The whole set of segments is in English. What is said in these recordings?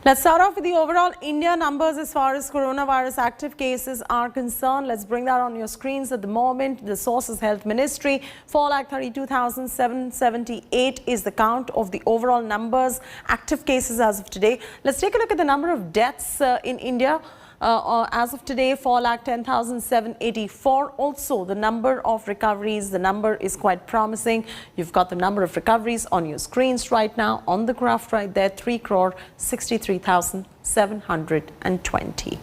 Let's start off with the overall India numbers as far as coronavirus active cases are concerned. Let's bring that on your screens at the moment. The source is Health Ministry. 4,32,778 is the count of the overall numbers, active cases as of today. Let's take a look at the number of deaths in India. As of today, 4,10,784. Also, the number of recoveries, the number is quite promising. You've got the number of recoveries on your screens right now, on the graph right there, 3,63,720.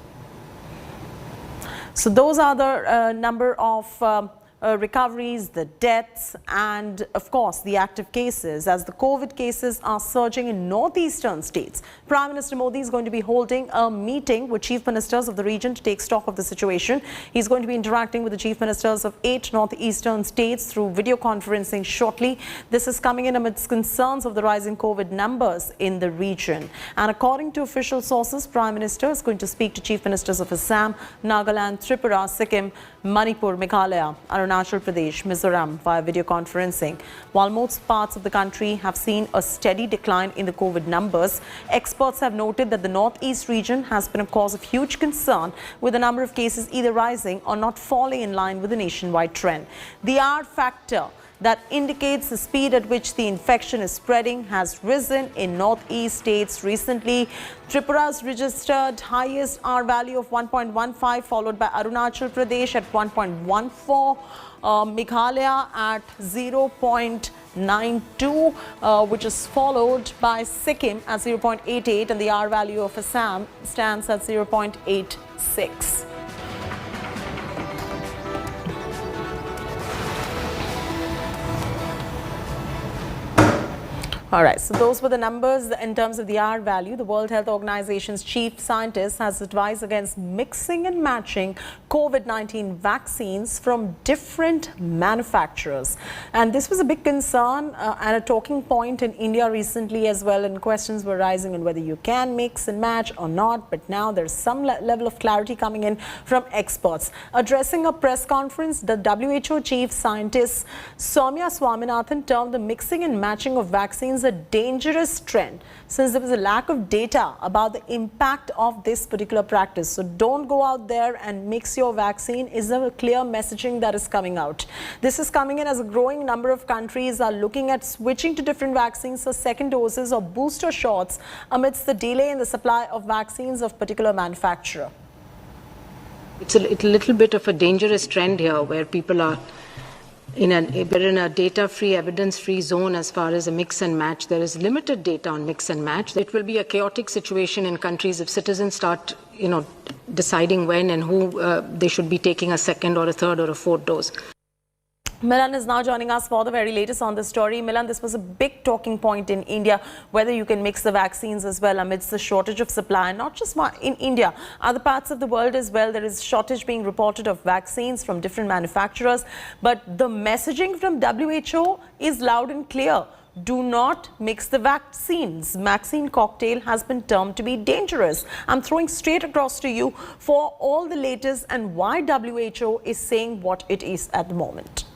So those are the number of recoveries, the deaths, and of course the active cases. As the COVID cases are surging in northeastern states, Prime Minister Modi is going to be holding a meeting with chief ministers of the region to take stock of the situation. He's going to be interacting with the chief ministers of 8 northeastern states through video conferencing shortly. This is coming in amidst concerns of the rising COVID numbers in the region. And according to official sources, Prime Minister is going to speak to chief ministers of Assam, Nagaland, Tripura, Sikkim, Manipur, Meghalaya, Arunachal Pradesh, Mizoram via video conferencing. While most parts of the country have seen a steady decline in the COVID numbers, experts have noted that the northeast region has been a cause of huge concern, with the number of cases either rising or not falling in line with the nationwide trend. The R factor that indicates the speed at which the infection is spreading has risen in northeast states recently. Tripura's registered highest R value of 1.15, followed by Arunachal Pradesh at 1.14, Meghalaya at 0.92, which is followed by Sikkim at 0.88, and the R value of Assam stands at 0.86. All right, so those were the numbers in terms of the R value. The World Health Organization's chief scientist has advised against mixing and matching COVID-19 vaccines from different manufacturers. And this was a big concern and a talking point in India recently as well, and questions were rising on whether you can mix and match or not. But now there's some level of clarity coming in from experts. Addressing a press conference, the WHO chief scientist Soumya Swaminathan termed the mixing and matching of vaccines a dangerous trend, since there was a lack of data about the impact of this particular practice. So don't go out there and mix your vaccine is a clear messaging that is coming out. This is coming in as a growing number of countries are looking at switching to different vaccines for second doses or booster shots amidst the delay in the supply of vaccines of particular manufacturer. It's a little bit of a dangerous trend here, where people are we're in a data-free, evidence-free zone as far as a mix and match. There is limited data on mix and match. It will be a chaotic situation in countries if citizens start, deciding when and who they should be taking a second or a third or a fourth dose. Milan is now joining us for the very latest on this story. Milan, this was a big talking point in India, whether you can mix the vaccines as well amidst the shortage of supply, and not just in India, other parts of the world as well. There is shortage being reported of vaccines from different manufacturers, but the messaging from WHO is loud and clear. Do not mix the vaccines. Vaccine cocktail has been termed to be dangerous. I'm throwing straight across to you for all the latest and why WHO is saying what it is at the moment.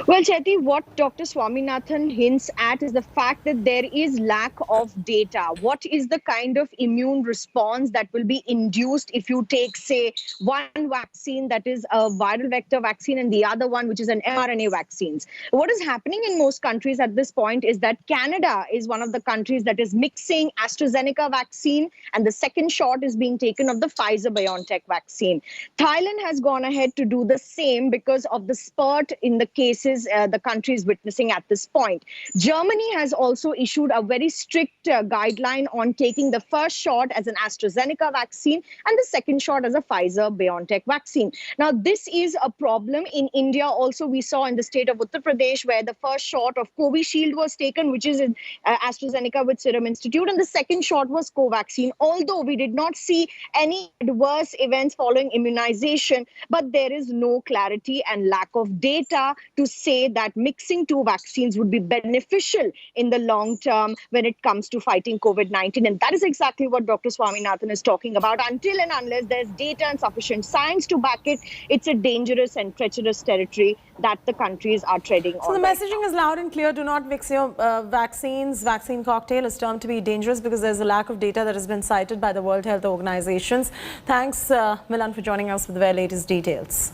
Well, Chetty, what Dr. Swaminathan hints at is the fact that there is lack of data. What is the kind of immune response that will be induced if you take, say, one vaccine that is a viral vector vaccine and the other one, which is an mRNA vaccines? What is happening in most countries at this point is that Canada is one of the countries that is mixing AstraZeneca vaccine, and the second shot is being taken of the Pfizer-BioNTech vaccine. Thailand has gone ahead to do the same because of the spurt in the cases the country is witnessing at this point. Germany has also issued a very strict guideline on taking the first shot as an AstraZeneca vaccine and the second shot as a Pfizer-BioNTech vaccine. Now, this is a problem in India. Also, we saw in the state of Uttar Pradesh where the first shot of Covishield was taken, which is in AstraZeneca with Serum Institute, and the second shot was Covaxin. Although we did not see any adverse events following immunization, but there is no clarity and lack of data to say that mixing two vaccines would be beneficial in the long term when it comes to fighting COVID-19. And that is exactly what Dr. Swaminathan is talking about. Until and unless there's data and sufficient science to back it, it's a dangerous and treacherous territory that the countries are treading on. So the messaging is loud and clear. Do not mix your vaccines. Vaccine cocktail is termed to be dangerous because there's a lack of data that has been cited by the World Health Organizations. Thanks, Milan, for joining us with the very latest details.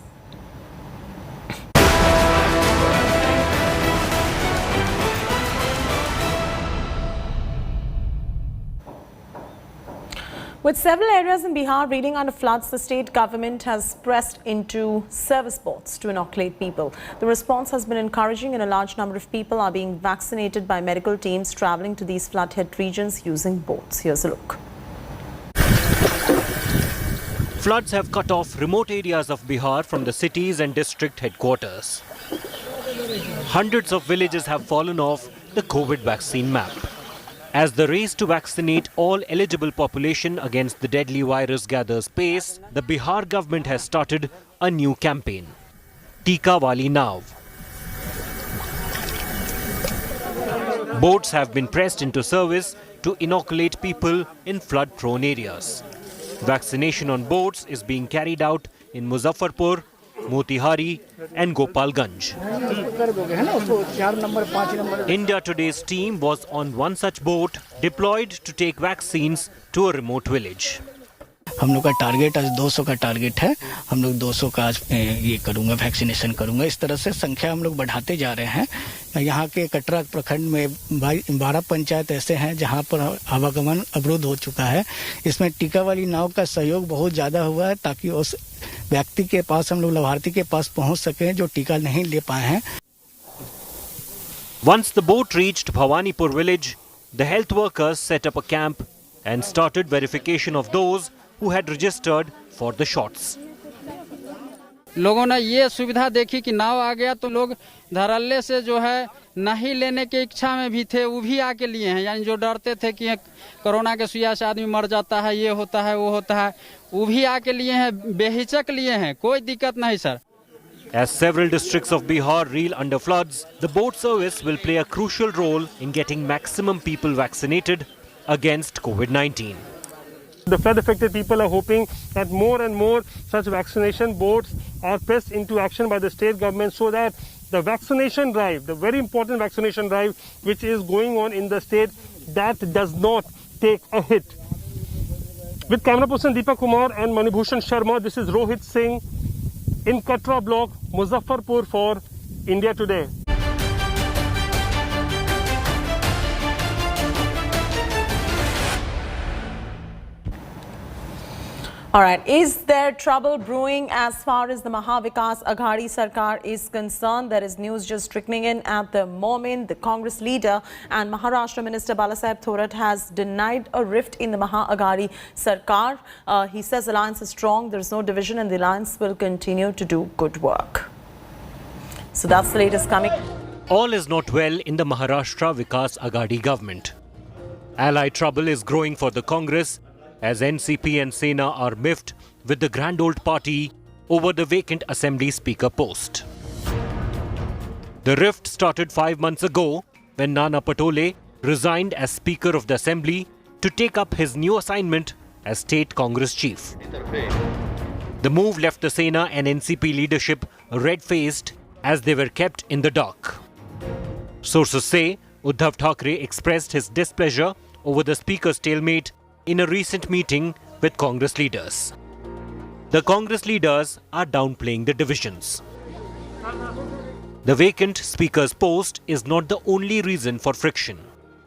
With several areas in Bihar reeling under floods, the state government has pressed into service boats to inoculate people. The response has been encouraging and a large number of people are being vaccinated by medical teams travelling to these flood-hit regions using boats. Here's a look. Floods have cut off remote areas of Bihar from the cities and district headquarters. Hundreds of villages have fallen off the COVID vaccine map. As the race to vaccinate all eligible population against the deadly virus gathers pace, the Bihar government has started a new campaign, Tika Wali Naav. Boats have been pressed into service to inoculate people in flood-prone areas. Vaccination on boats is being carried out in Muzaffarpur, Motihari and Gopalganj. India Today's team was on one such boat deployed to take vaccines to a remote village. हम लोग का target आज 200 का target है। हम लोग 200 का आज ये करूंगा, वैक्सीनेशन करूंगा। इस तरह से संख्या हम लोग बढ़ाते जा रहे हैं। यहाँ के कटरा प्रखंड में 12 पंचायत ऐसे हैं जहाँ पर आवागमन अवरुद्ध हो चुका है। इसमें टीका वाली नाव का सहयोग बहुत ज्यादा हुआ है ताकि उस व्यक्ति के पास, हम लोग लाभार्थी के पास पहुँच सकें जो टीका नहीं ले पाए हैं। Once the boat reached Bhawanipur village, the health workers set up a camp and started verification of those who had registered for the shots. लोगों ने ये सुविधा देखी कि नाव आ गया तो लोग धड़ल्ले से जो है नहीं लेने की इच्छा में भी थे, वो भी आके लिए हैं। यानी जो डरते थे कि कोरोना के सुइया से आदमी मर जाता है, ये होता है, वो होता है, वो भी आके लिए हैं, बेहिचक लिए हैं, कोई दिक्कत नहीं sir. As several districts of Bihar reel under floods, the boat service will play a crucial role in getting maximum people vaccinated against COVID-19. The flood-affected people are hoping that more and more such vaccination boats are pressed into action by the state government so that the vaccination drive, the very important vaccination drive which is going on in the state, that does not take a hit. With camera person Deepak Kumar and Manibhushan Sharma, this is Rohit Singh in Katra block, Muzaffarpur for India Today. All right, is there trouble brewing as far as the Maha Vikas Aghadi Sarkar is concerned? There is news just trickling in at the moment. The Congress leader and Maharashtra Minister Balasaheb Thorat has denied a rift in the Maha Aghadi Sarkar. He says the alliance is strong, there is no division and the alliance will continue to do good work. So that's the latest coming. All is not well in the Maharashtra Vikas Aghadi government. Allied trouble is growing for the Congress as NCP and Sena are miffed with the grand old party over the vacant assembly speaker post. The rift started 5 months ago when Nana Patole resigned as Speaker of the Assembly to take up his new assignment as State Congress Chief. The move left the Sena and NCP leadership red-faced as they were kept in the dark. Sources say Uddhav Thackeray expressed his displeasure over the Speaker's stalemate in a recent meeting with Congress leaders. The Congress leaders are downplaying the divisions. The vacant Speaker's post is not the only reason for friction.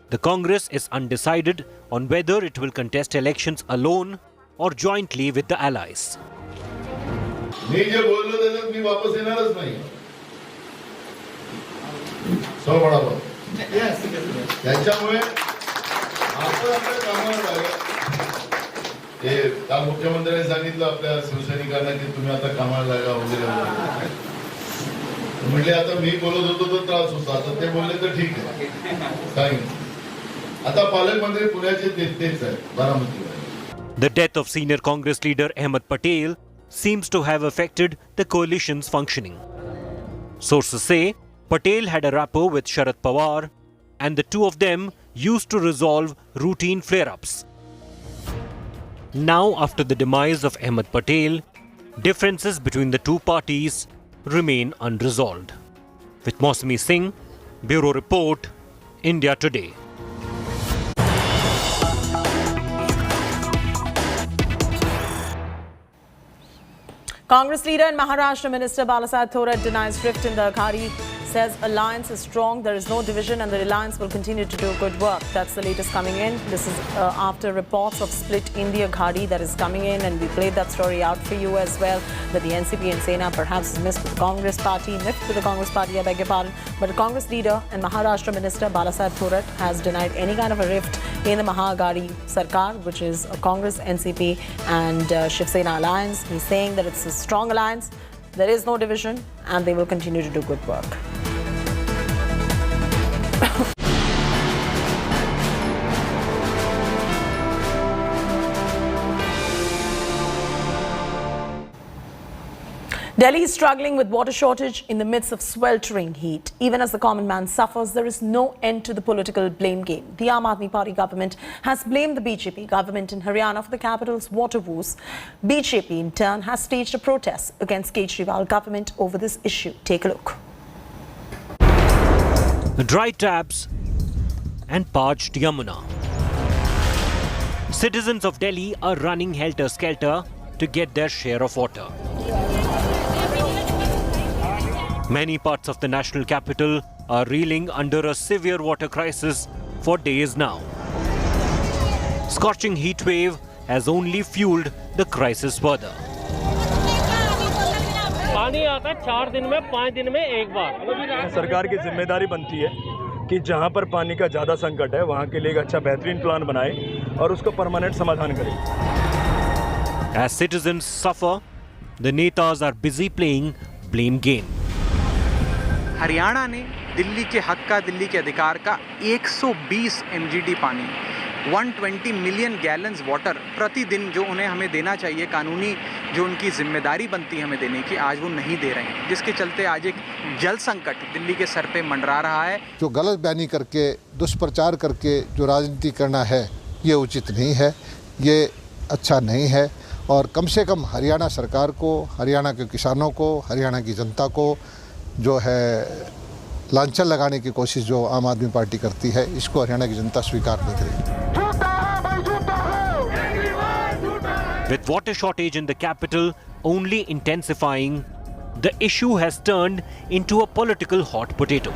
The Congress is undecided on whether it will contest elections alone or jointly with the allies. काल मुख्यमंत्र्यांनी सांगितलं आपल्या शिवसैनिकांना की तुम्ही आता कामाला लागा वगैरे म्हटले आता मी बोलत होतो तर त्रास होता आता ते बोलले तर ठीक आहे सांगितलं आता पालकमंत्री पुण्याचे तेच आहे बारामतीवर. The death of senior Congress leader Ahmed Patel seems to have affected the coalition's functioning. Sources say Patel had a rapport with Sharad Pawar and the two of them used to resolve routine flare-ups. Now, after the demise of Ahmed Patel, differences between the two parties remain unresolved. With Mausami Singh, Bureau Report, India Today. Congress leader and Maharashtra Minister Balasaheb Thorat denies rift in the Aghadi, says alliance is strong, there is no division and the alliance will continue to do good work. That's the latest coming in. This is after reports of split in the Aghadi that is coming in, and we played that story out for you as well, that the NCP and Sena perhaps is miffed with the Congress party, I beg your pardon. But the Congress leader and Maharashtra Minister Balasaheb Thorat has denied any kind of a rift in the Maha-Aghadi Sarkar, which is a Congress, NCP and Shiv Sena alliance. He's saying that it's a strong alliance, there is no division and they will continue to do good work. Delhi is struggling with water shortage in the midst of sweltering heat. Even as the common man suffers, there is no end to the political blame game. The Aam Aadmi Party government has blamed the BJP government in Haryana for the capital's water woes. BJP in turn has staged a protest against Kejriwal government over this issue. Take a look. Dry taps and parched Yamuna. Citizens of Delhi are running helter-skelter to get their share of water. Many parts of the national capital are reeling under a severe water crisis for days now. Scorching heat wave has only fueled the crisis further. पानी आता है 4 दिन में 5 दिन में एक बार। सरकार की जिम्मेदारी बनती है कि जहां पर पानी का ज़्यादा संकट है वहां के लिए एक अच्छा बेहतरीन प्लान बनाए और उसको परमानेंट समाधान करें। As citizens suffer, the netas are busy playing blame game. Haryana ने दिल्ली के हक का, दिल्ली के अधिकार का 120 MGD पानी, 120 मिलियन गैलन्स वाटर प्रतिदिन जो उन्हें हमें देना चाहिए, कानूनी जो उनकी जिम्मेदारी बनती है हमें देने की, आज वो नहीं दे रहे हैं, जिसके चलते आज एक जल संकट दिल्ली के सर पे मंडरा रहा है। जो गलत बयानी करके, दुष्प्रचार करके जो राजनीति करना है, ये उचित नहीं है, ये अच्छा नहीं है और कम से कम हरियाणा सरकार को, हरियाणा के किसानों को, हरियाणा की जनता को जो है लांछन लगाने की कोशिश जो आम आदमी पार्टी करती है, इसको हरियाणा की जनता स्वीकार नहीं करेगी। With water shortage in the capital only intensifying, the issue has turned into a political hot potato.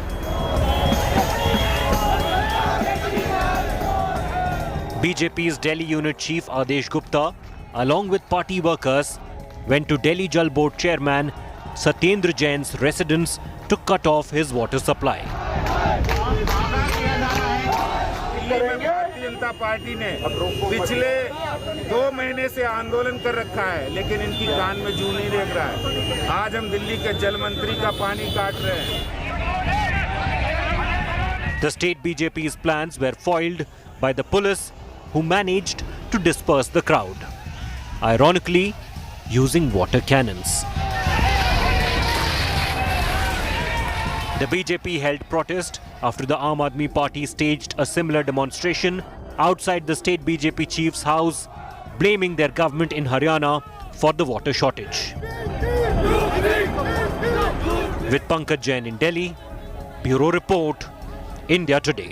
BJP's Delhi unit chief Adesh Gupta, along with party workers, went to Delhi Jal Board chairman Satyendra Jain's residence to cut off his water supply. Bharatiya Janata party ने पिछले 2 महीने से आंदोलन कर रखा है, लेकिन इनकी कान में जू नहीं देख रहा है। आज हम दिल्ली के जल मंत्री का पानी काट रहे हैं। The state BJP's plans were foiled by the police, who managed to disperse the crowd, ironically using water cannons. The BJP held protest after the Aam Aadmi Party staged a similar demonstration outside the state BJP chief's house, blaming their government in Haryana for the water shortage. With Pankaj Jain in Delhi, Bureau Report, India Today.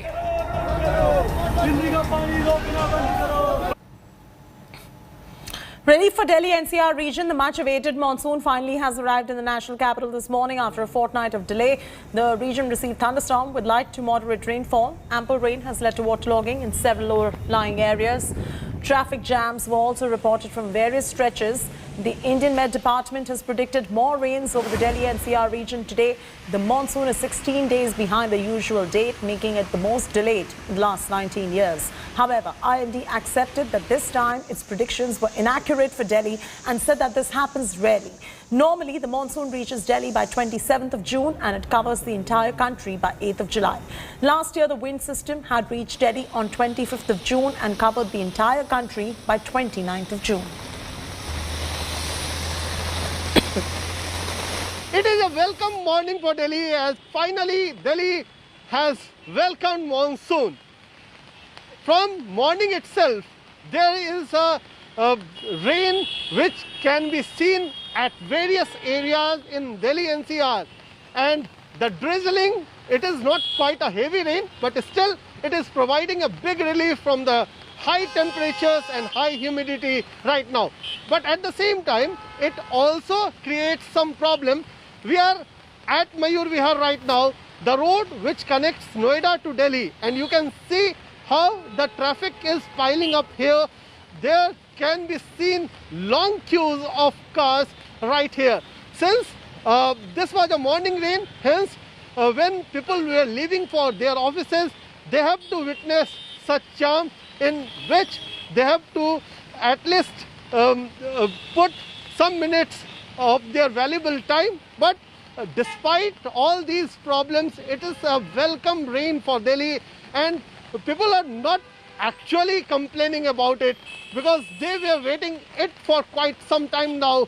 Relief for Delhi NCR region. The much awaited monsoon finally has arrived in the national capital this morning after a fortnight of delay. The region received thunderstorm with light to moderate rainfall. Ample rain has led to waterlogging in several lower-lying areas. Traffic jams were also reported from various stretches. The Indian Met Department has predicted more rains over the Delhi NCR region today. The monsoon is 16 days behind the usual date, making it the most delayed in the last 19 years. However, IMD accepted that this time its predictions were inaccurate for Delhi and said that this happens rarely. Normally, the monsoon reaches Delhi by 27th of June and it covers the entire country by 8th of July. Last year, the wind system had reached Delhi on 25th of June and covered the entire country by 29th of June. It is a welcome morning for Delhi, as finally Delhi has welcomed monsoon. From morning itself, there is a rain which can be seen at various areas in Delhi NCR, and the drizzling, it is not quite a heavy rain, but still it is providing a big relief from the high temperatures and high humidity right now. But at the same time, it also creates some problem. We are at Mayur Vihar right now, the road which connects Noida to Delhi, and you can see how the traffic is piling up here. There can be seen long queues of cars right here. Since this was a morning rain, hence when people were leaving for their offices, they have to witness such jam in which they have to at least put some minutes of their valuable time. But despite all these problems, it is a welcome rain for Delhi, and people are not actually complaining about it because they were waiting it for quite some time now.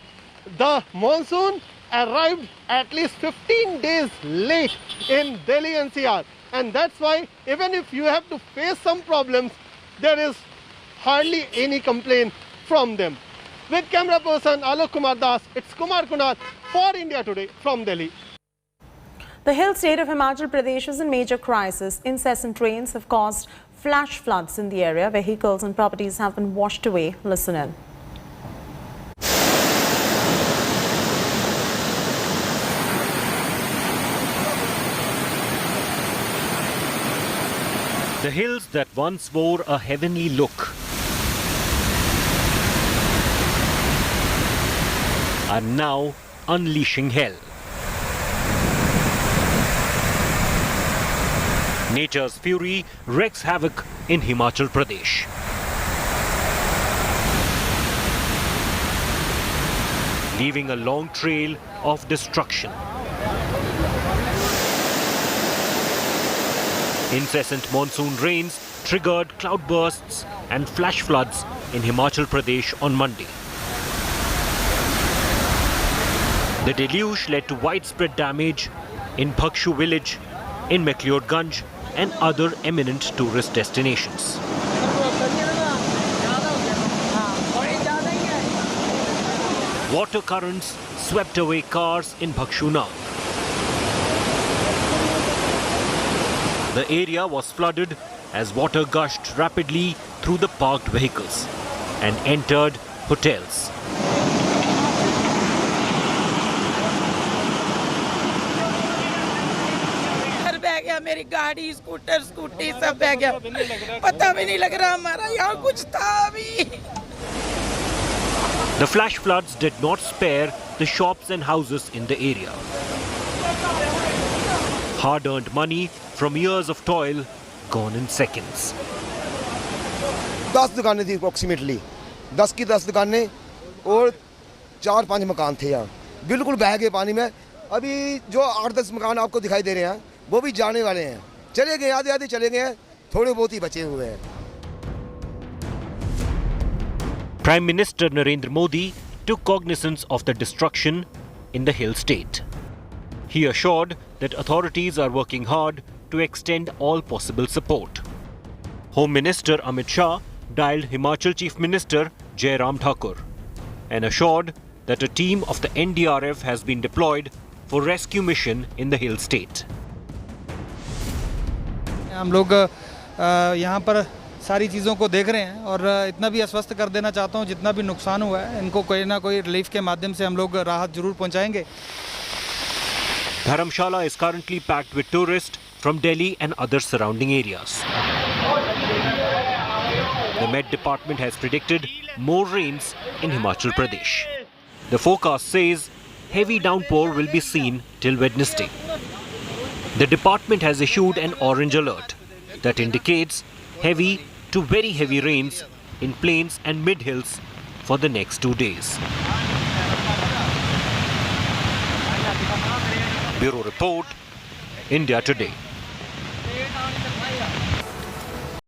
The monsoon arrived at least 15 days late in Delhi NCR, and that's why even if you have to face some problems, there is hardly any complaint from them. With camera person Alok Kumar Das, it's Kumar Kunal for India Today from Delhi. The hill state of Himachal Pradesh is in major crisis. Incessant rains have caused flash floods in the area. Vehicles and properties have been washed away. Listen in. The hills that once wore a heavenly look are now unleashing hell. Nature's fury wreaks havoc in Himachal Pradesh. Leaving a long trail of destruction. Incessant monsoon rains triggered cloudbursts and flash floods in Himachal Pradesh on Monday. The deluge led to widespread damage in Bhakshu village, in McLeodganj and other eminent tourist destinations. Water currents swept away cars in Bhakshuna. The area was flooded as water gushed rapidly through the parked vehicles and entered hotels. मेरी गाड़ी scooter scooty सब बह गया पता भी नहीं लग रहा हमारा यहाँ कुछ था अभी. The flash floods did not spare the shops and houses in the area. Hard-earned money from years of toil gone in seconds. 10 दुकानें थी अप्रोक्सीमेटली 10 की 10 दुकानें और 4-5 मकान थे यहाँ बिल्कुल बह गए पानी में. अभी जो 8-10 मकान आपको दिखाई दे रहे हैं वो भी जाने वाले हैं. चले गए आधे चले गए हैं, थोड़े बहुत ही बचे हुए हैं. Prime Minister Narendra Modi took cognizance of the destruction in the hill state. He assured that authorities are working hard to extend all possible support. Home Minister Amit Shah dialed Himachal Chief Minister Jairam Thakur and assured that a team of the NDRF has been deployed for rescue mission in the hill state. हम लोग यहाँ पर सारी चीज़ों को देख रहे हैं और इतना भी आश्वस्त कर देना चाहता हूँ जितना भी नुकसान हुआ है इनको कोई ना कोई रिलीफ के माध्यम से हम लोग राहत जरूर पहुँचाएंगे. Dharamshala is currently packed with tourists from Delhi and other surrounding areas. The Met Department has predicted more rains in Himachal Pradesh. The forecast says heavy downpour will be seen till Wednesday. The department has issued an orange alert that indicates heavy to very heavy rains in plains and mid-hills for the next 2 days. Bureau Report, India Today.